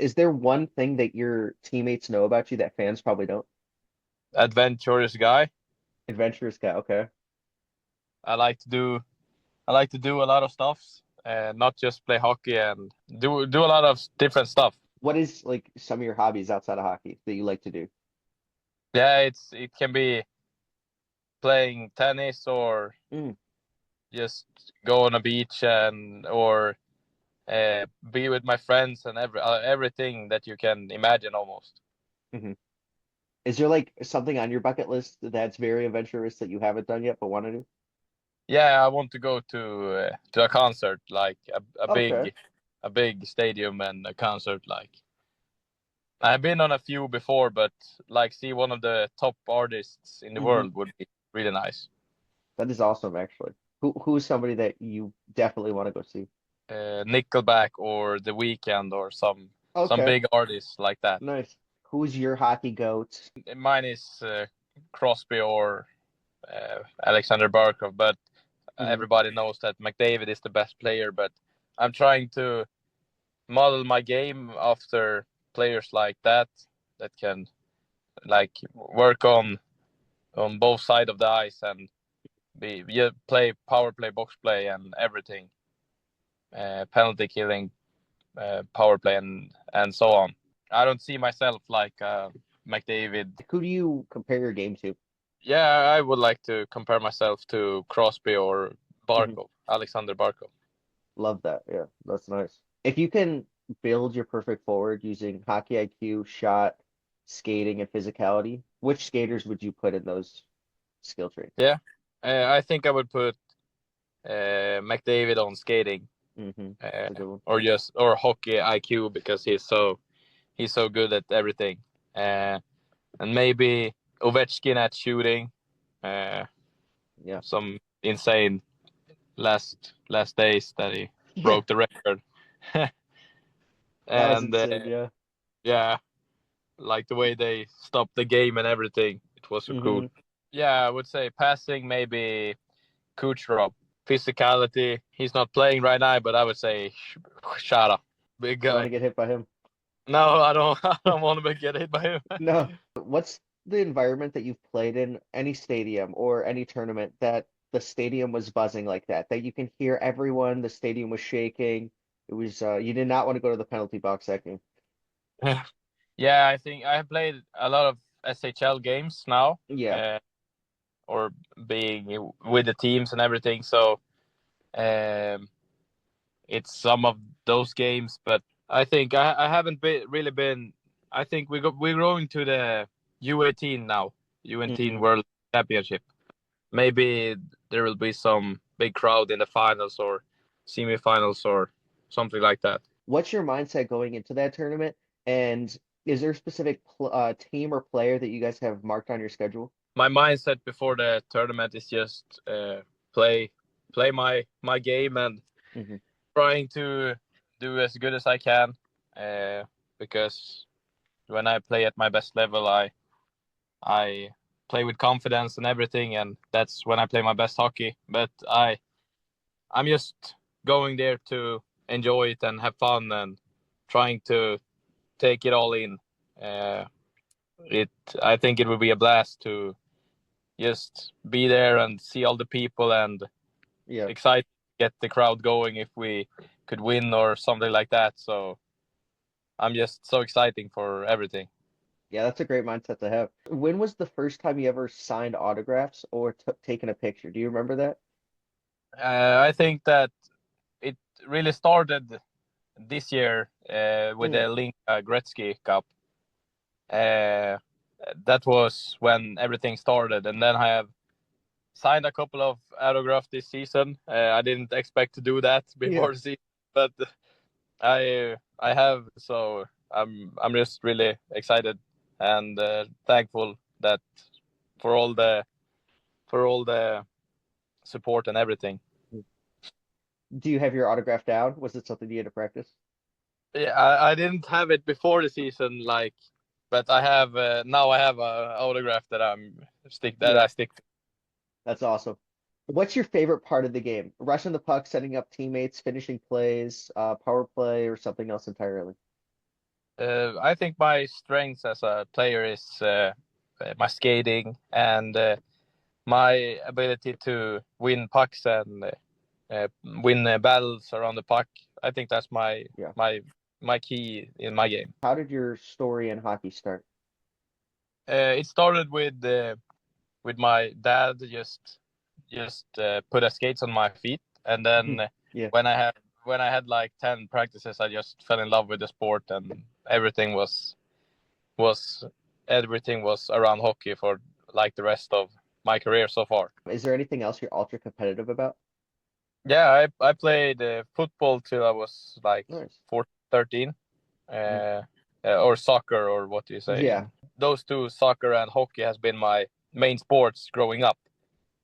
Is there one thing that your teammates know about you that fans probably don't? Adventurous guy. Adventurous guy. Okay. I like to do I like to do a lot of stuff, not just play hockey and do a lot of different stuff. What is like some of your hobbies outside of hockey that you like to do? Yeah, it can be playing tennis or Mm, just go on a beach and or be with my friends and everything that you can imagine almost. hmm Is there like something on your bucket list that's very adventurous that you haven't done yet but want to do? Yeah, I want to go to a concert like Okay. a big stadium and a concert like. I've been on a few before, but like see one of the top artists in the hmm world would be really nice. That is awesome, actually. Who's somebody that you definitely want to go see? Nickelback or The Weeknd or some Okay. big artists like that. Nice. Who's your hockey goat? Mine is Crosby or Alexander Barkov, but hmm everybody knows that McDavid is the best player. But I'm trying to model my game after players like that can like work on both sides of the ice and be yeah, play power play, box play, and everything, penalty killing, power play, and so on. I don't see myself like McDavid. Who do you compare your game to? Yeah, I would like to compare myself to Crosby or hmm Barkov, Alexander Barkov. Love that. Yeah, that's nice. If you can build your perfect forward using hockey IQ, shot, skating, and physicality, which skaters would you put in those skill traits? Yeah, I think I would put McDavid on skating, That's a good one. or hockey IQ because he's so good at everything, uh, and maybe Ovechkin at shooting, uh, Yeah. some insane last days that he Yeah, broke the record, that was and insane. Yeah. yeah, like the way they stopped the game and everything, it was so cool. hmm Yeah, I would say passing maybe Kucherov. Physicality, he's not playing right now, but I would say Shara, big You want to guy. get hit by him? No, I don't. I don't want to get hit by him. No. What's the environment that you've played in, any stadium or any tournament that the stadium was buzzing like that, that you can hear everyone, the stadium was shaking. It was you did not want to go to the penalty box that game. Yeah, I think I have played a lot of SHL games now, Yeah. uh, or being with the teams and everything. So um, it's some of those games, but I think I haven't really been. I think we're going to the U18 now, U18 hmm World Championship. Maybe there will be some big crowd in the finals or semifinals or something like that. What's your mindset going into that tournament? And is there a specific pl team or player that you guys have marked on your schedule? My mindset before the tournament is just play play my game and hmm trying to do as good as I can, uh, because when I play at my best level, I play with confidence and everything, and that's when I play my best hockey. But I'm just going there to enjoy it and have fun and trying to take it all in. Uh, it I think it would be a blast to just be there and see all the people and Yeah. excited to get the crowd going if we could win or something like that. So I'm just so exciting for everything. Yeah, that's a great mindset to have. When was the first time you ever signed autographs or t taken a picture? Do you remember that? I think that it really started this year with Mm, the Link Gretzky Cup. Uh, that was when everything started, and then I have signed a couple of autographs this season. I didn't expect to do that yeah. before the season, but I have. So I'm just really excited and thankful that for all the for all the support and everything. Do you have your autograph down? Was it something you had to practice? Yeah, I didn't have it before the season, like, but I have now. I have a autograph that Yeah, I stick to. that's awesome. What's your favorite part of the game? Rushing the puck, setting up teammates, finishing plays, power play, or something else entirely? I think my strengths as a player is my skating and my ability to win pucks and win battles around the puck. I think that's Yeah. my my key in my game. How did your story in hockey start? It started with my dad just put a skates on my feet, and then Yeah. when I had when I had like 10 practices, I just fell in love with the sport, and everything was everything was around hockey for like the rest of my career so far. Is there anything else you're ultra competitive about? Yeah, I played football till I was like Nice. 14, 13, Mhm. or soccer, or what do you say? Yeah. And those two, soccer and hockey, has been my main sports growing up.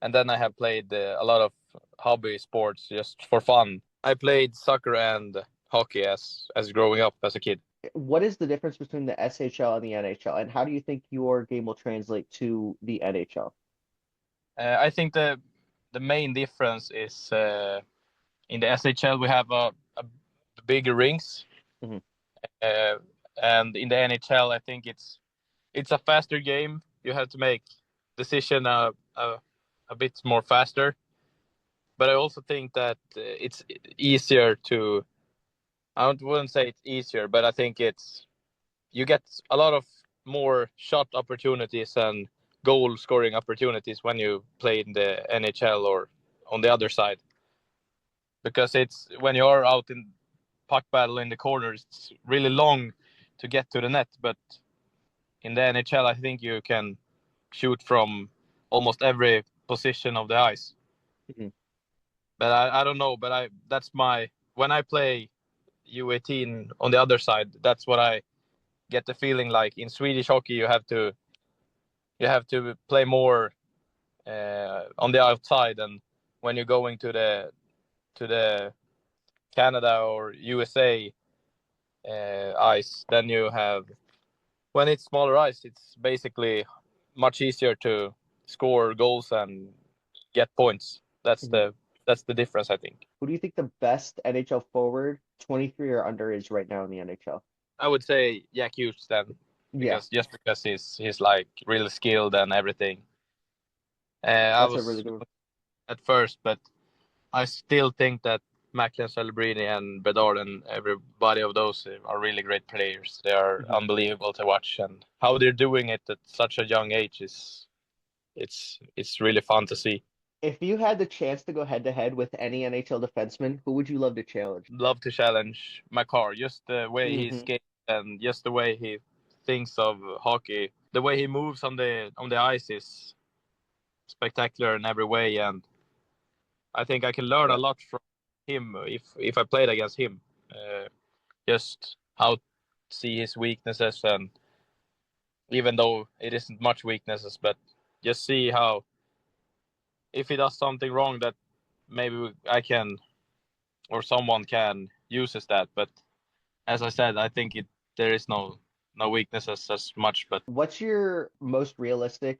And then I have played a lot of hobby sports just for fun. I played soccer and hockey as growing up as a kid. What is the difference between the SHL and the NHL, and how do you think your game will translate to the NHL? I think the main difference is in the SHL we have a bigger rings, Hmm. uh, and in the NHL I think it's a faster game. You have to make decision a bit more faster, but I also think that it's easier to. Wouldn't say it's easier, but I think it's you get a lot of more shot opportunities and goal scoring opportunities when you play in the NHL or on the other side, because it's when you're out in puck battle in the corners, it's really long to get to the net, but in the NHL I think you can shoot from almost every position of the ice. Hmm. But I don't know, but I that's my when I play U18 on the other side, that's what I get the feeling like. In Swedish hockey you have to play more on the outside, and when you're going to the Canada or USA ice, then you have when it's smaller ice, it's basically much easier to score goals and get points. Hmm. That's the difference, I think. Who do you think the best NHL forward, 23 or under, is right now in the NHL? I would say Jack Hughes then, Yeah, because he's like really skilled and everything. I that's a really was good one. at first, but I still think that Macklin, Celebrini, and Bedard and everybody of those are really great players. They are Hmm. unbelievable to watch, and how they're doing it at such a young age is it's really fun to see. If you had the chance to go head to head with any NHL defenseman, who would you love to challenge? Love to challenge Makar, just the way he Hmm. skates and just the way he thinks of hockey. The way he moves on the ice is spectacular in every way, and I think I can learn a Yeah. lot from him if I played against him. Just how to see his weaknesses, and even though it isn't much weaknesses, but just see how if he does something wrong that maybe I can or someone can uses that. But as I said, I think it there is no weaknesses as much. But What's your most realistic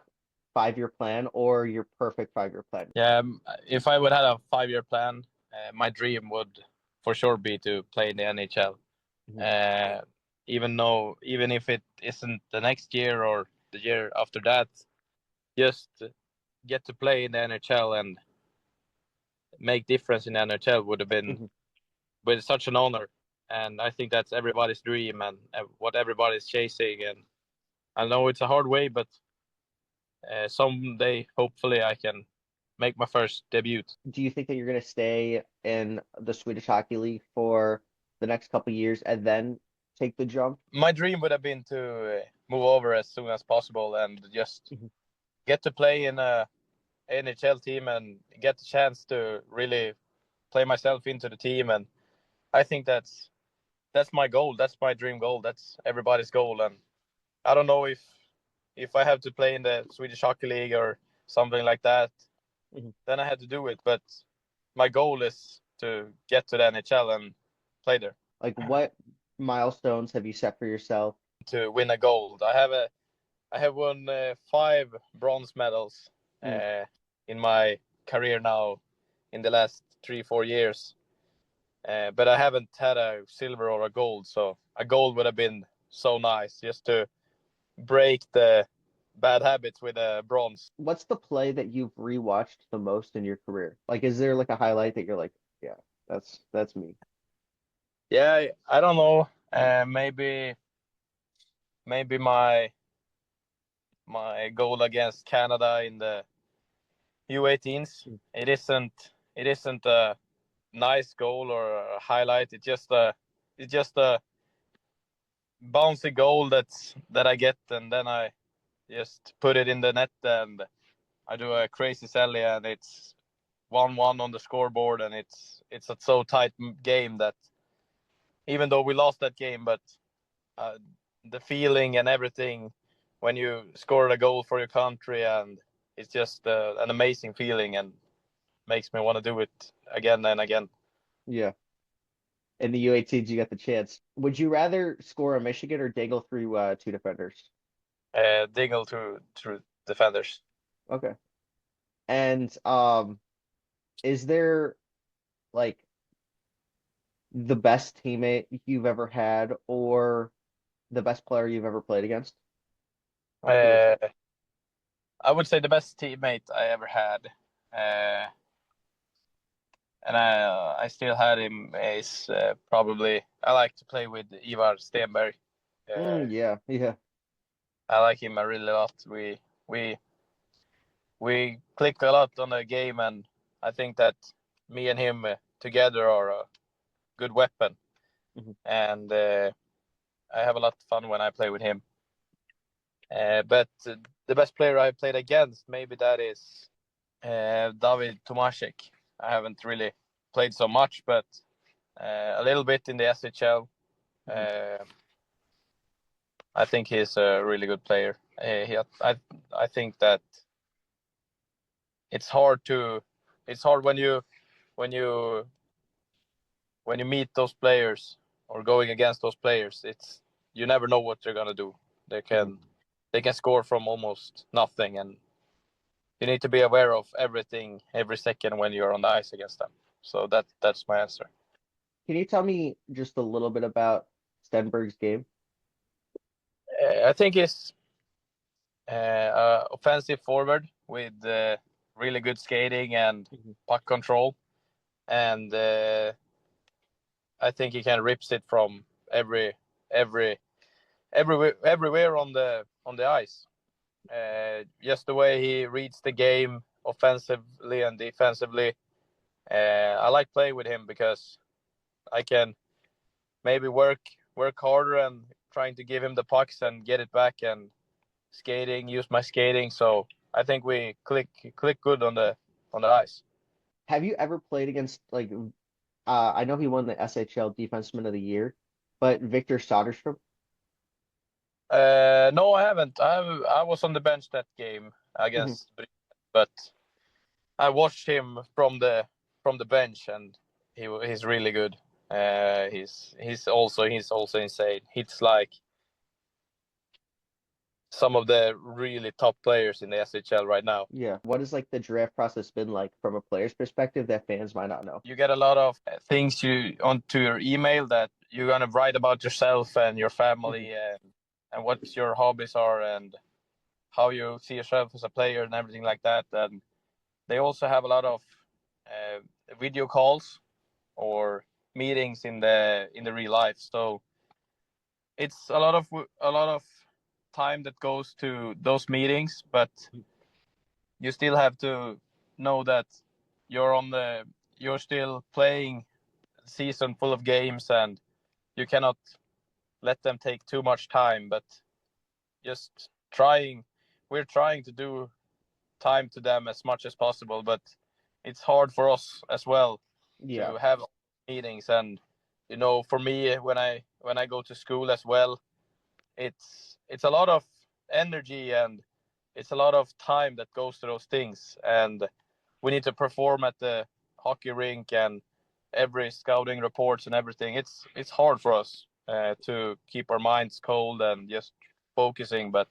5-year plan or your perfect 5-year plan? yeah, if I would have a 5 year plan, my dream would for sure be to play in the NHL. Hmm. Uh, even if it isn't the next year or the year after that, just get to play in the NHL and make difference in the NHL would have been Hmm. with such an honor. And I think that's everybody's dream and what everybody's chasing. And I know it's a hard way, but someday hopefully I can make my first debut. Do you think that you're going to stay in the Swedish Hockey League for the next couple of years and then take the jump? My dream would have been to move over as soon as possible and just Mhm. get to play in a NHL team and get the chance to really play myself into the team. And I think that's my goal. That's my dream goal. That's everybody's goal. And I don't know if I have to play in the Swedish Hockey League or something like that, Mhm. then I had to do it. But my goal is to get to the NHL and play there Like, what milestones have you set for yourself? to win a gold. I have won 5 bronze medals Mm. uh, in my career now in the last 3 4 years. But I haven't had a silver or a gold. So a gold would have been so nice just to break the bad habits with a bronze. What's the play that you've rewatched the most in your career? Like, is there like a highlight that you're like, yeah, that's me. Yeah, I don't know. Maybe my goal against Canada in the U18s. It isn't a nice goal or a highlight. It's just a bouncy goal that I get, and then I just put it in the net, and I do a crazy sally, and it's 1-1 on the scoreboard, and it's a so tight game that even though we lost that game, but uh, the feeling and everything when you score a goal for your country, and it's just an amazing feeling and makes me want to do it again and again. Yeah. In the U18s, you got the chance. Would you rather score a Michigan or dangle through two defenders? Dingle to defenders. Okay. And is there like the best teammate you've ever had or the best player you've ever played against? Who is Uh, it? I would say the best teammate I ever had, uh, and I still had him. Is probably I like to play with Ivar Stenberg. Uh, Yeah, yeah. I like him a really lot. We we click a lot on the game, and I think that me and him together are a good weapon. Mhm. And I have a lot of fun when I play with him. But the best player I played against, maybe that is David Tomaszek. I haven't really played so much, but a little bit in the SHL. Mhm. Uh, I think he's a really good player. I think that it's hard to it's hard when you when you meet those players or going against those players. It's you never know what they're gonna do. They Mhm. can they can score from almost nothing, and you need to be aware of everything every second when you're on the ice against them. So that's my answer. Can you tell me just a little bit about Stenberg's game? I think he's offensive forward with really good skating and Mhm. puck control, and I think he can rips it from every every everywhere on the ice. Just the way he reads the game offensively and defensively. I like playing with him because I can maybe work harder and trying to give him the pucks and get it back and use my skating. So I think we click good on the ice. Have you ever played against like I know he won the SHL Defenseman of the Year, but Victor Soderstrom? No, I haven't. I was on the bench that game Mhm. against, but I watched him from the bench, and he's really good. He's also insane. He's like some of the really top players in the SHL right now. Yeah. What has like the draft process been like from a player's perspective that fans might not know? You get a lot of things you onto your email that you're gonna write about yourself and your Mhm. family and what your hobbies are and how you see yourself as a player and everything like that. And they also have a lot of uh, video calls or meetings in the real life. So it's a lot of time that goes to those meetings, but you still have to know that you're on the you're still playing a season full of games, and you cannot let them take too much time. But just trying, we're trying to do time to them as much as possible, but it's hard for us as well Yeah. to have meetings. And for me, when I go to school as well, it's a lot of energy and it's a lot of time that goes to those things, and we need to perform at the hockey rink and every scouting reports and everything. It's hard for us to keep our minds cold and just focusing, but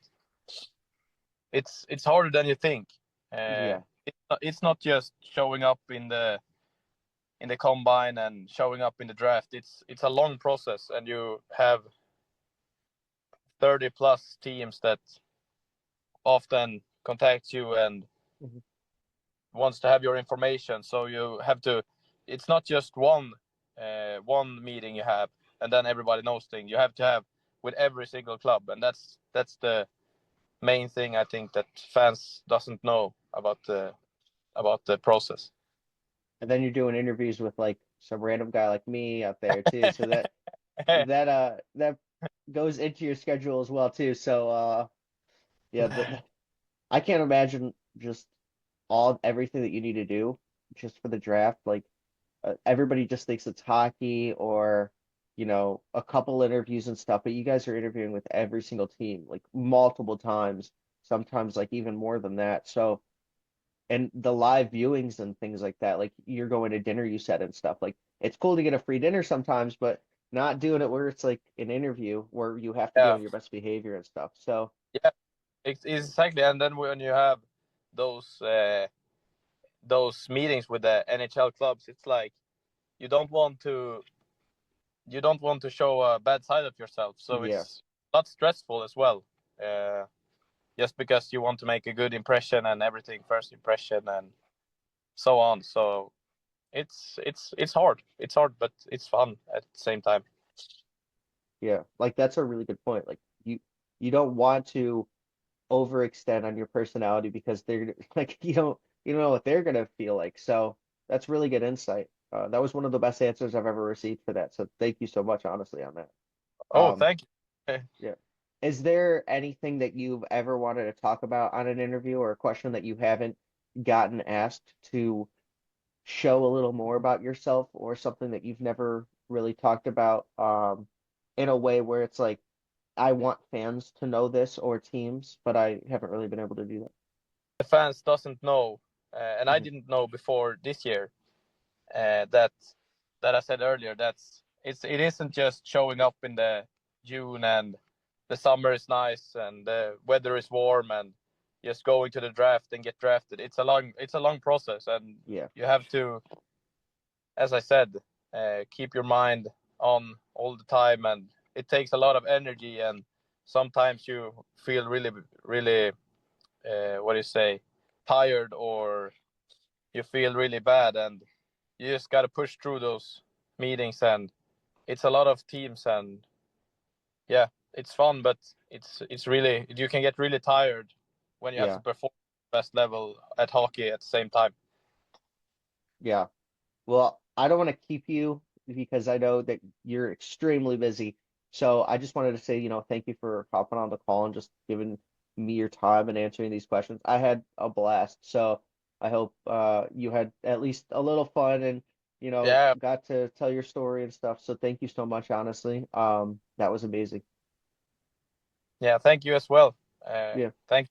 it's harder than you think. Yeah. It's not just showing up in the combine and showing up in the draft. It's a long process, and you have 30 plus teams that often contact you and Mhm. wants to have your information. So you have to. It's not just one meeting you have, and then everybody knows things. You have to have with every single club, and that's the main thing I think that fans doesn't know about the process. And then you're doing interviews with like some random guy like me out there too. So that goes into your schedule as well too. So yeah, I can't imagine just all everything that you need to do just for the draft. Like everybody just thinks it's hockey or a couple interviews and stuff, but you guys are interviewing with every single team like multiple times, sometimes like even more than that. So and the live viewings and things like that, like you're going to dinner, you said, and stuff. Like it's cool to get a free dinner sometimes, but not doing it where it's like an interview where you have to be Yeah, on your best behavior and stuff. So yeah, exactly. And then when you have those uh, those meetings with the NHL clubs, it's like you don't want to you don't want to show a bad side of yourself. So yeah, it's not stressful as well. Uh, just because you want to make a good impression and everything, first impression and so on. So it's hard. It's hard, but it's fun at the same time. yeah, like that's a really good point. Like you don't want to overextend on your personality because they're like you don't know what they're gonna feel like. So that's really good insight. That was one of the best answers I've ever received for that. So thank you so much, honestly, on that. Oh, Um, thank you. yeah. Is there anything that you've ever wanted to talk about on an interview or a question that you haven't gotten asked to show a little more about yourself or something that you've never really talked about in a way where it's like, I want fans to know this or teams, but I haven't really been able to do that. The fans doesn't know, and I Hmm. didn't know before this year that I said earlier. It isn't just showing up in the June and the summer is nice and the weather is warm and just going to the draft and get drafted. It's a long process and Yeah, you have to, as I said, keep your mind on all the time and it takes a lot of energy and sometimes you feel really what do you say, tired or you feel really bad and you just got to push through those meetings and it's a lot of teams and yeah, it's fun but it's really you can get really tired when you have to yeah, perform best level at hockey at the same time. yeah. Well, I don't want to keep you because I know that you're extremely busy. So I just wanted to say, thank you for hopping on the call and just giving me your time and answering these questions. I had a blast. So I hope you had at least a little fun and, Yeah, got to tell your story and stuff. So thank you so much, honestly. That was amazing. yeah, thank you as well. Yeah. Thank